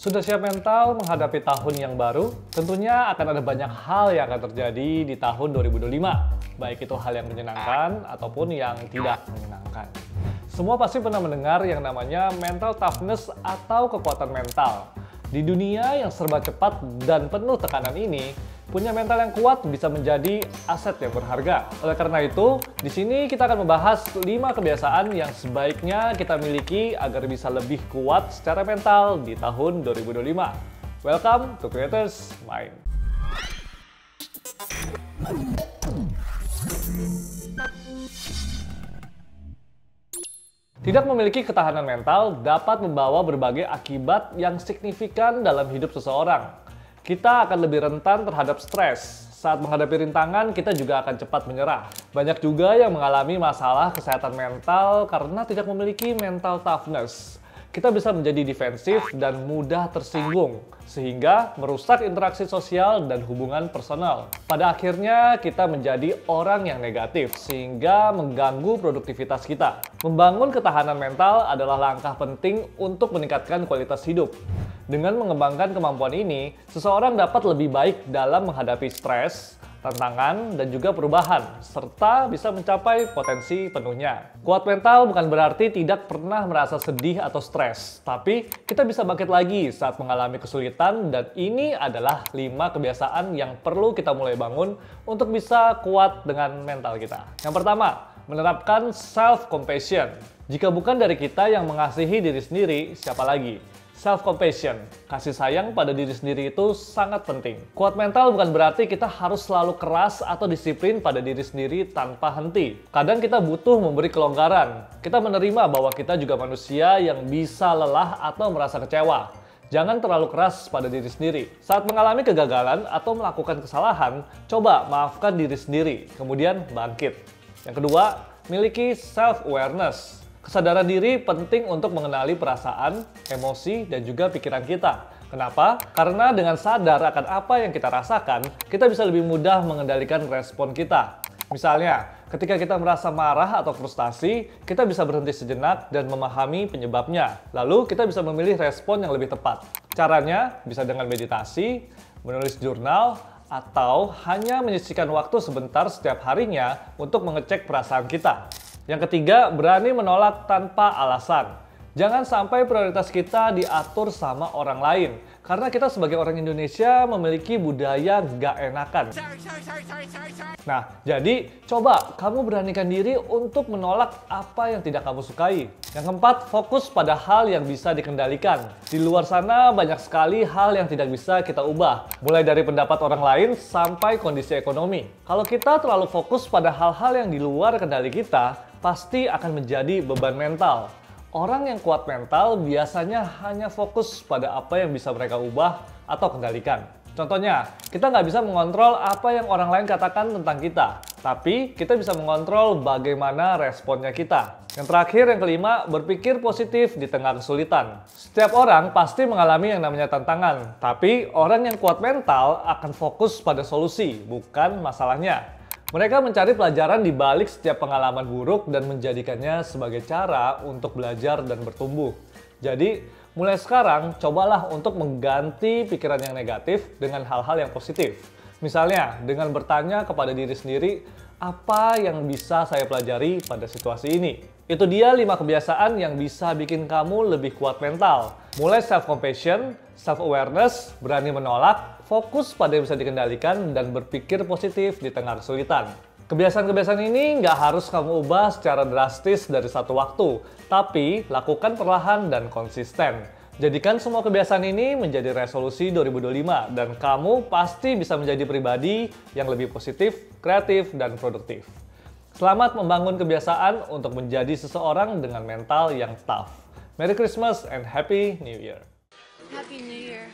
Sudah siap mental menghadapi tahun yang baru? Tentunya akan ada banyak hal yang akan terjadi di tahun 2025, baik itu hal yang menyenangkan ataupun yang tidak menyenangkan. Semua pasti pernah mendengar yang namanya mental toughness atau kekuatan mental. Di dunia yang serba cepat dan penuh tekanan ini, punya mental yang kuat bisa menjadi aset yang berharga. Oleh karena itu, di sini kita akan membahas 5 kebiasaan yang sebaiknya kita miliki agar bisa lebih kuat secara mental di tahun 2025. Welcome to Creators Mind. Tidak memiliki ketahanan mental dapat membawa berbagai akibat yang signifikan dalam hidup seseorang. Kita akan lebih rentan terhadap stres. Saat menghadapi rintangan, kita juga akan cepat menyerah. Banyak juga yang mengalami masalah kesehatan mental karena tidak memiliki mental toughness. Kita bisa menjadi defensif dan mudah tersinggung, sehingga merusak interaksi sosial dan hubungan personal. Pada akhirnya, kita menjadi orang yang negatif, sehingga mengganggu produktivitas kita. Membangun ketahanan mental adalah langkah penting untuk meningkatkan kualitas hidup. Dengan mengembangkan kemampuan ini, seseorang dapat lebih baik dalam menghadapi stres, tantangan, dan juga perubahan, serta bisa mencapai potensi penuhnya. Kuat mental bukan berarti tidak pernah merasa sedih atau stres, tapi kita bisa bangkit lagi saat mengalami kesulitan, dan ini adalah 5 kebiasaan yang perlu kita mulai bangun untuk bisa kuat dengan mental kita. Yang pertama, menerapkan self-compassion. Jika bukan dari kita yang mengasihi diri sendiri, siapa lagi? Self-compassion, kasih sayang pada diri sendiri itu sangat penting. Kuat mental bukan berarti kita harus selalu keras atau disiplin pada diri sendiri tanpa henti. Kadang kita butuh memberi kelonggaran. Kita menerima bahwa kita juga manusia yang bisa lelah atau merasa kecewa. Jangan terlalu keras pada diri sendiri. Saat mengalami kegagalan atau melakukan kesalahan, coba maafkan diri sendiri, kemudian bangkit. Yang kedua, miliki self-awareness. Kesadaran diri penting untuk mengenali perasaan, emosi, dan juga pikiran kita. Kenapa? Karena dengan sadar akan apa yang kita rasakan, kita bisa lebih mudah mengendalikan respon kita. Misalnya, ketika kita merasa marah atau frustasi, kita bisa berhenti sejenak dan memahami penyebabnya. Lalu, kita bisa memilih respon yang lebih tepat. Caranya bisa dengan meditasi, menulis jurnal, atau hanya menyisihkan waktu sebentar setiap harinya untuk mengecek perasaan kita. Yang ketiga, berani menolak tanpa alasan. Jangan sampai prioritas kita diatur sama orang lain. Karena kita sebagai orang Indonesia memiliki budaya gak enakan. Nah, jadi coba kamu beranikan diri untuk menolak apa yang tidak kamu sukai. Yang keempat, fokus pada hal yang bisa dikendalikan. Di luar sana banyak sekali hal yang tidak bisa kita ubah. Mulai dari pendapat orang lain sampai kondisi ekonomi. Kalau kita terlalu fokus pada hal-hal yang di luar kendali kita, pasti akan menjadi beban mental. Orang yang kuat mental biasanya hanya fokus pada apa yang bisa mereka ubah atau kendalikan. Contohnya, kita nggak bisa mengontrol apa yang orang lain katakan tentang kita, tapi kita bisa mengontrol bagaimana responnya kita. Yang terakhir, yang kelima, berpikir positif di tengah kesulitan. Setiap orang pasti mengalami yang namanya tantangan, tapi orang yang kuat mental akan fokus pada solusi, bukan masalahnya. Mereka mencari pelajaran di balik setiap pengalaman buruk dan menjadikannya sebagai cara untuk belajar dan bertumbuh. Jadi, mulai sekarang, cobalah untuk mengganti pikiran yang negatif dengan hal-hal yang positif. Misalnya, dengan bertanya kepada diri sendiri, apa yang bisa saya pelajari pada situasi ini? Itu dia 5 kebiasaan yang bisa bikin kamu lebih kuat mental. Mulai self-compassion, self-awareness, berani menolak, fokus pada yang bisa dikendalikan, dan berpikir positif di tengah kesulitan. Kebiasaan-kebiasaan ini nggak harus kamu ubah secara drastis dari satu waktu, tapi lakukan perlahan dan konsisten. Jadikan semua kebiasaan ini menjadi resolusi 2025, dan kamu pasti bisa menjadi pribadi yang lebih positif, kreatif, dan produktif. Selamat membangun kebiasaan untuk menjadi seseorang dengan mental yang tough. Merry Christmas and Happy New Year! Happy New Year!